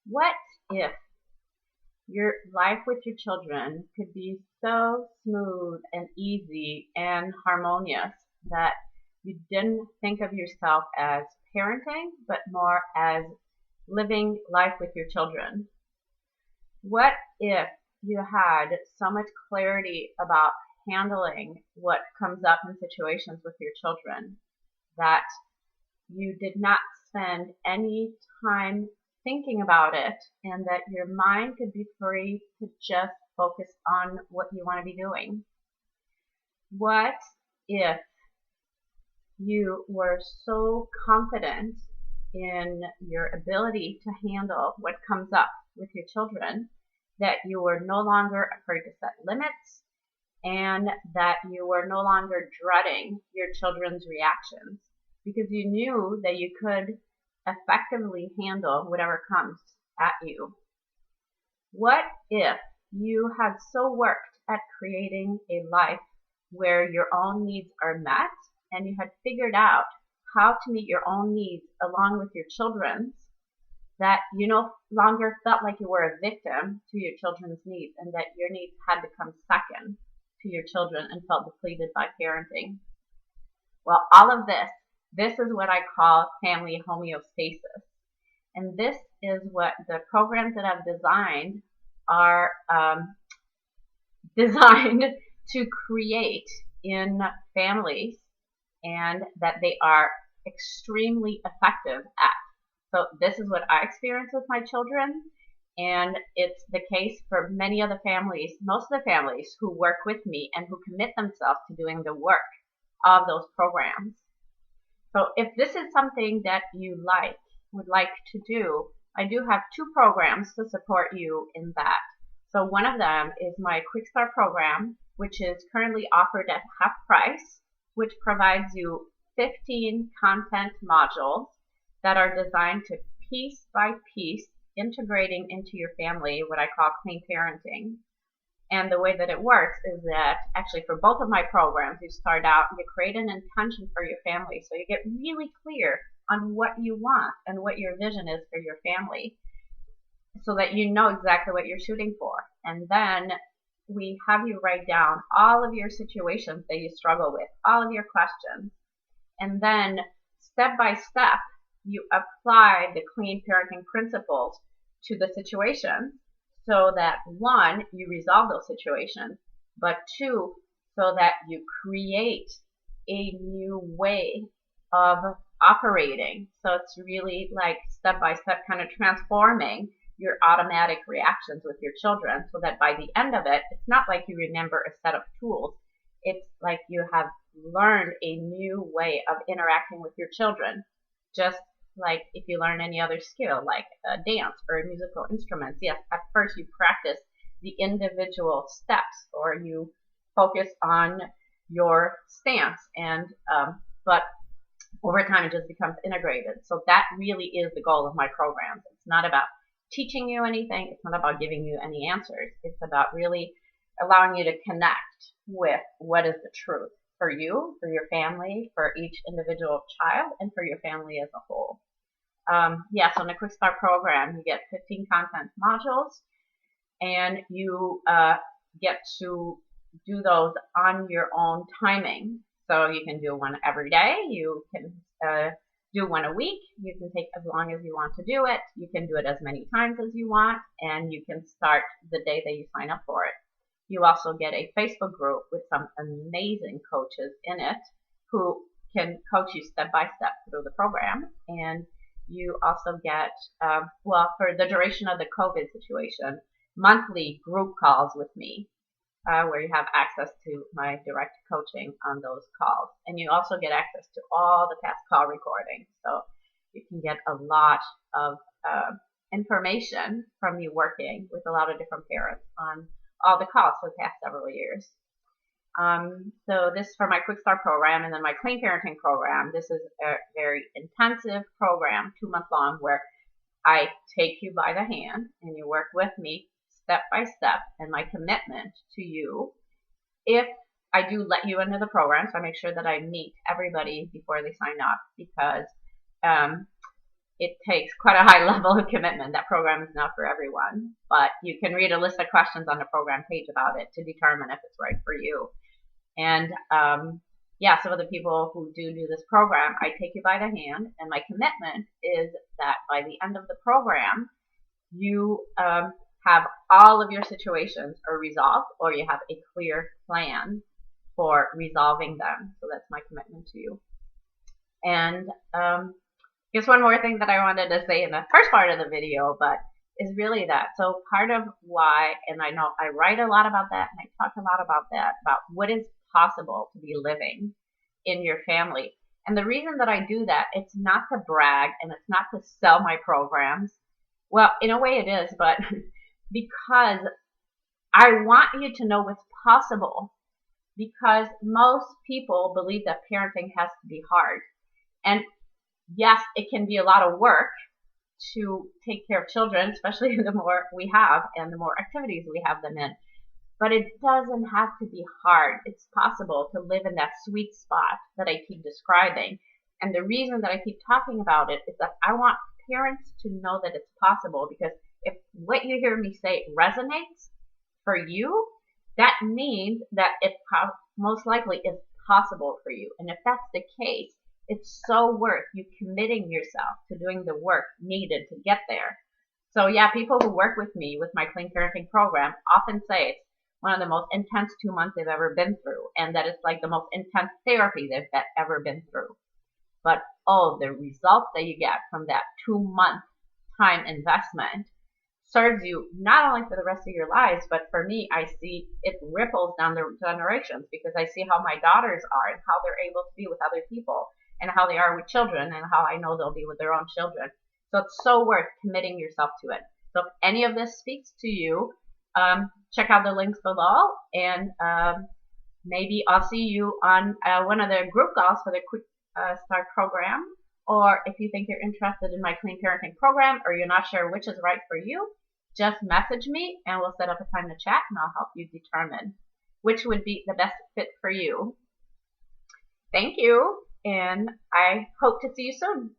What if your life with your children could be so smooth and easy and harmonious that you didn't think of yourself as parenting, but more as living life with your children? What if you had so much clarity about handling what comes up in situations with your children that you did not spend any time thinking about it, and that your mind could be free to just focus on what you want to be doing? What if you were so confident in your ability to handle what comes up with your children that you were no longer afraid to set limits, and that you were no longer dreading your children's reactions because you knew that you could effectively handle whatever comes at you? What if you had so worked at creating a life where your own needs are met, and you had figured out how to meet your own needs along with your children's, that you no longer felt like you were a victim to your children's needs, and that your needs had to come second to your children and felt depleted by parenting? Well, all of this is what I call family homeostasis. And this is what the programs that I've designed are designed to create in families, and that they are extremely effective at. So this is what I experience with my children, and it's the case for many other families, most of the families who work with me and who commit themselves to doing the work of those programs. So if this is something that you would like to do, I do have two programs to support you in that. So one of them is my Quickstart Program, which is currently offered at half price, which provides you 15 content modules that are designed to piece by piece integrating into your family what I call clean parenting. And the way that it works is that actually for both of my programs, you start out, you create an intention for your family. So you get really clear on what you want and what your vision is for your family, so that you know exactly what you're shooting for. And then we have you write down all of your situations that you struggle with, all of your questions. And then step by step, you apply the clean parenting principles to the situation, so that one, you resolve those situations, but two, so that you create a new way of operating. So it's really like step by step kind of transforming your automatic reactions with your children, so that by the end of it, it's not like you remember a set of tools. It's like you have learned a new way of interacting with your children, just like if you learn any other skill, like dance or a musical instrument. Yes, at first you practice the individual steps, or you focus on your stance, and but over time it just becomes integrated. So that really is the goal of my programs. It's not about teaching you anything. It's not about giving you any answers. It's about really allowing you to connect with what is the truth for you, for your family, for each individual child, and for your family as a whole. So in the Quick Start Program, you get 15 content modules, and you get to do those on your own timing. So you can do one every day. You can do one a week. You can take as long as you want to do it. You can do it as many times as you want, and you can start the day that you sign up for it. You also get a Facebook group with some amazing coaches in it who can coach you step by step through the program. And you also get, for the duration of the COVID situation, monthly group calls with me, where you have access to my direct coaching on those calls. And you also get access to all the past call recordings. So you can get a lot of information from me working with a lot of different parents on all the calls for the past several years. So this is for my Quick Start Program. And then my Clean Parenting Program, this is a very intensive program, 2-month long, where I take you by the hand and you work with me step by step. And my commitment to you, if I do let you into the program, so I make sure that I meet everybody before they sign up, because it takes quite a high level of commitment. That program is not for everyone, but you can read a list of questions on the program page about it to determine if it's right for you. And yeah, some of the people who do this program, I take you by the hand, and my commitment is that by the end of the program, you have all of your situations are resolved, or you have a clear plan for resolving them. So that's my commitment to you. And just one more thing that I wanted to say in the first part of the video, but is really that. So part of why, and I know I write a lot about that, and I talk a lot about that, about what is possible to be living in your family. And the reason that I do that, it's not to brag and it's not to sell my programs. Well, in a way it is, but because I want you to know what's possible. Because most people believe that parenting has to be hard. And yes, it can be a lot of work to take care of children, especially the more we have and the more activities we have them in. But it doesn't have to be hard. It's possible to live in that sweet spot that I keep describing. And the reason that I keep talking about it is that I want parents to know that it's possible, because if what you hear me say resonates for you, that means that it most likely is possible for you. And if that's the case, it's so worth you committing yourself to doing the work needed to get there. So yeah, people who work with me with my Clean Parenting program often say it's one of the most intense 2 months they've ever been through, and that it's like the most intense therapy they've ever been through. But oh, the results that you get from that 2-month time investment serves you not only for the rest of your lives, but for me, I see it ripples down the generations, because I see how my daughters are and how they're able to be with other people and how they are with children and how I know they'll be with their own children. So it's so worth committing yourself to it. So if any of this speaks to you, check out the links below, and maybe I'll see you on one of the group calls for the Quickstart Program. Or if you think you're interested in my Clean Parenting program, or you're not sure which is right for you, just message me and we'll set up a time to chat, and I'll help you determine which would be the best fit for you. Thank you, and I hope to see you soon.